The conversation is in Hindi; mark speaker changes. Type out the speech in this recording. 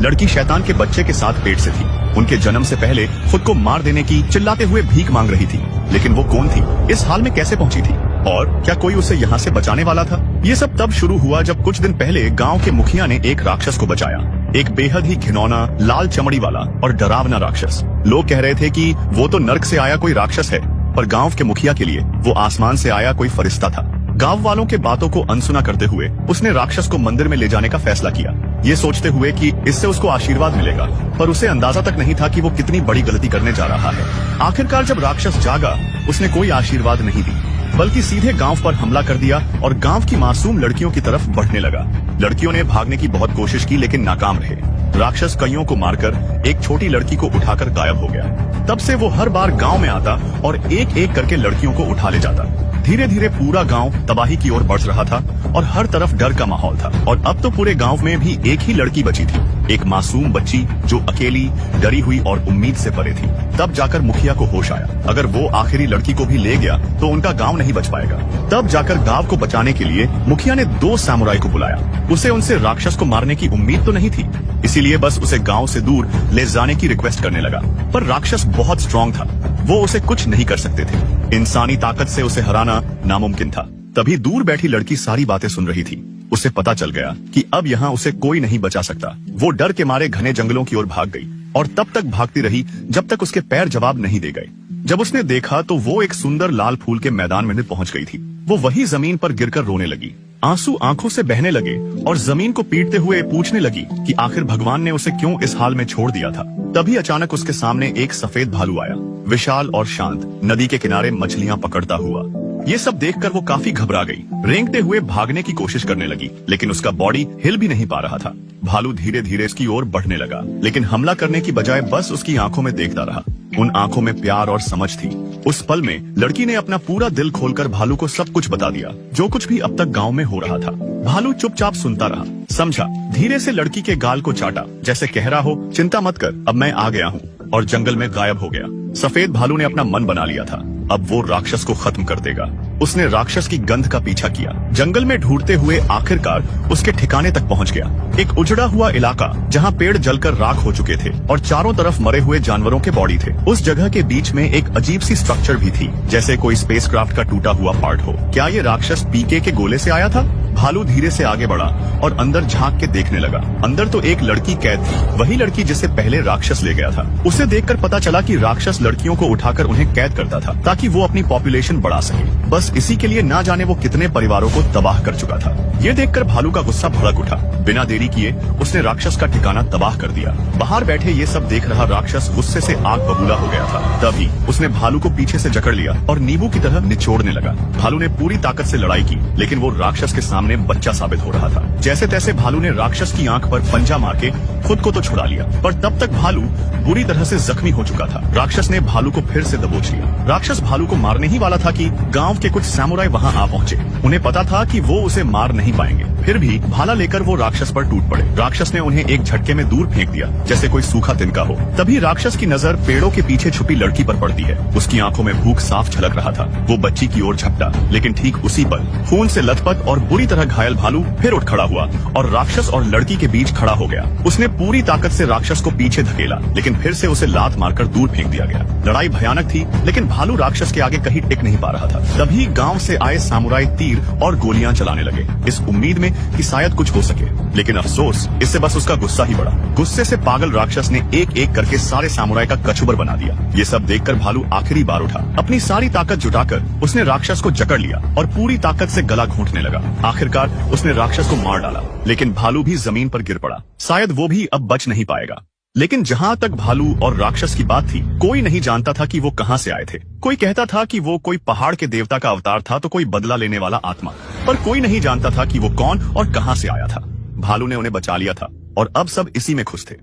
Speaker 1: लड़की शैतान के बच्चे के साथ पेट से थी। उनके जन्म से पहले खुद को मार देने की चिल्लाते हुए भीख मांग रही थी। लेकिन वो कौन थी, इस हाल में कैसे पहुंची थी, और क्या कोई उसे यहाँ से बचाने वाला था? ये सब तब शुरू हुआ जब कुछ दिन पहले गांव के मुखिया ने एक राक्षस को बचाया। एक बेहद ही घिनौना, लाल चमड़ी वाला और डरावना राक्षस। लोग कह रहे थे कि वो तो नर्क से आया कोई राक्षस है, पर गांव के मुखिया के लिए वो आसमान से आया कोई फरिश्ता था। गांव वालों के बातों को अनसुना करते हुए उसने राक्षस को मंदिर में ले जाने का फैसला किया, ये सोचते हुए कि इससे उसको आशीर्वाद मिलेगा। पर उसे अंदाजा तक नहीं था कि वो कितनी बड़ी गलती करने जा रहा है। आखिरकार जब राक्षस जागा, उसने कोई आशीर्वाद नहीं दी, बल्कि सीधे गांव पर हमला कर दिया और गांव की मासूम लड़कियों की तरफ बढ़ने लगा। लड़कियों ने भागने की बहुत कोशिश की, लेकिन नाकाम रहे। राक्षस कईयों को मारकर एक छोटी लड़की को उठाकर गायब हो गया। तब से वो हर बार गांव में आता और एक एक करके लड़कियों को उठा ले जाता। धीरे धीरे पूरा गांव तबाही की ओर बढ़ रहा था और हर तरफ डर का माहौल था। और अब तो पूरे गांव में भी एक ही लड़की बची थी, एक मासूम बच्ची जो अकेली, डरी हुई और उम्मीद से परे थी। तब जाकर मुखिया को होश आया, अगर वो आखिरी लड़की को भी ले गया तो उनका गांव नहीं बच पाएगा। तब जाकर गांव को बचाने के लिए मुखिया ने 2 सामुराई को बुलाया। उसे उनसे राक्षस को मारने की उम्मीद तो नहीं थी, इसीलिए बस उसे गांव से दूर ले जाने की रिक्वेस्ट करने लगा। पर राक्षस बहुत स्ट्रांग था, वो उसे कुछ नहीं कर सकते थे। इंसानी ताकत से उसे हराना नामुमकिन था। तभी दूर बैठी लड़की सारी बातें सुन रही थी। उसे पता चल गया कि अब यहाँ उसे कोई नहीं बचा सकता। वो डर के मारे घने जंगलों की ओर भाग गई और तब तक भागती रही जब तक उसके पैर जवाब नहीं दे गए। जब उसने देखा तो वो एक सुंदर लाल फूल के मैदान में पहुंच गई थी। वो वही जमीन पर गिरकर रोने लगी। आंसू आंखों से बहने लगे और जमीन को पीटते हुए पूछने लगी कि आखिर भगवान ने उसे क्यों इस हाल में छोड़ दिया था। तभी अचानक उसके सामने एक सफेद भालू आया, विशाल और शांत, नदी के किनारे मछलियां पकड़ता हुआ। ये सब देखकर वो काफी घबरा गई। रेंगते हुए भागने की कोशिश करने लगी, लेकिन उसका बॉडी हिल भी नहीं पा रहा था। भालू धीरे धीरे इसकी ओर बढ़ने लगा, लेकिन हमला करने की बजाय बस उसकी आंखों में देखता रहा। उन आंखों में प्यार और समझ थी। उस पल में लड़की ने अपना पूरा दिल खोलकर भालू को सब कुछ बता दिया, जो कुछ भी अब तक गांव में हो रहा था। भालू चुपचाप सुनता रहा, समझा। धीरे से लड़की के गाल को चाटा, जैसे कह रहा हो चिंता मत कर, अब मैं आ गया हूँ, और जंगल में गायब हो गया। सफेद भालू ने अपना मन बना लिया था, अब वो राक्षस को खत्म कर देगा। उसने राक्षस की गंध का पीछा किया, जंगल में ढूंढते हुए आखिरकार उसके ठिकाने तक पहुंच गया। एक उजड़ा हुआ इलाका जहां पेड़ जलकर राख हो चुके थे और चारों तरफ मरे हुए जानवरों के बॉडी थे। उस जगह के बीच में एक अजीब सी स्ट्रक्चर भी थी, जैसे कोई स्पेसक्राफ्ट का टूटा हुआ पार्ट हो। क्या ये राक्षस पीके के गोले से आया था? भालू धीरे से आगे बढ़ा और अंदर झांक के देखने लगा। अंदर तो एक लड़की कैद थी, वही लड़की जिसे पहले राक्षस ले गया था। उसे देखकर पता चला कि राक्षस लड़कियों को उठाकर उन्हें कैद करता था, ताकि वो अपनी पॉपुलेशन बढ़ा सके। बस इसी के लिए ना जाने वो कितने परिवारों को तबाह कर चुका था। ये देखकर भालू का गुस्सा भड़क उठा। बिना देरी किए उसने राक्षस का ठिकाना तबाह कर दिया। बाहर बैठे ये सब देख रहा राक्षस गुस्से से आग बबूला हो गया था। तभी उसने भालू को पीछे से जकड़ लिया और नींबू की तरह निचोड़ने लगा। भालू ने पूरी ताकत से लड़ाई की, लेकिन वो राक्षस के सामने बच्चा साबित हो रहा था। जैसे तैसे भालू ने राक्षस की आंख पर पंजा मार के खुद को तो छुड़ा लिया, पर तब तक भालू बुरी तरह से जख्मी हो चुका था। राक्षस ने भालू को फिर से दबोच लिया। राक्षस भालू को मारने ही वाला था कि गांव के कुछ सामुराई वहां आ पहुंचे। उन्हें पता था कि वो उसे मार नहीं पाएंगे, फिर भी भाला लेकर वो राक्षस पर टूट पड़े। राक्षस ने उन्हें एक झटके में दूर फेंक दिया, जैसे कोई सूखा तिनका हो। तभी राक्षस की नजर पेड़ों के पीछे छुपी लड़की पर पड़ती है। उसकी आंखों में भूख साफ झलक रहा था। वो बच्ची की ओर झपटा, लेकिन ठीक उसी पल खून से लथपथ और बुरी तरह घायल भालू फिर उठ खड़ा हुआ और राक्षस और लड़की के बीच खड़ा हो गया। उसने पूरी ताकत से राक्षस को पीछे धकेला, लेकिन फिर से उसे लात मारकर दूर फेंक दिया गया। लड़ाई भयानक थी, लेकिन भालू राक्षस के आगे कहीं टिक नहीं पा रहा था। तभी गांव से आए सामुराई तीर और गोलियां चलाने लगे, इस उम्मीद में कि शायद कुछ हो सके। लेकिन अफसोस, इससे बस उसका गुस्सा ही बढ़ा। गुस्से से पागल राक्षस ने एक एक करके सारे सामुराई का कचूबर बना दिया। ये सब देखकर भालू आखिरी बार उठा। अपनी सारी ताकत जुटाकर उसने राक्षस को जकड़ लिया और पूरी ताकत से गला घोंटने लगा। आखिरकार उसने राक्षस को मार डाला, लेकिन भालू भी जमीन पर गिर पड़ा। शायद वो भी अब बच नहीं पाएगा। लेकिन जहां तक भालू और राक्षस की बात थी, कोई नहीं जानता था कि वो कहां से आए थे। कोई कहता था कि वो कोई पहाड़ के देवता का अवतार था, तो कोई बदला लेने वाला आत्मा, पर कोई नहीं जानता था कि वो कौन और कहां से आया था। भालू ने उन्हें बचा लिया था और अब सब इसी में खुश थे।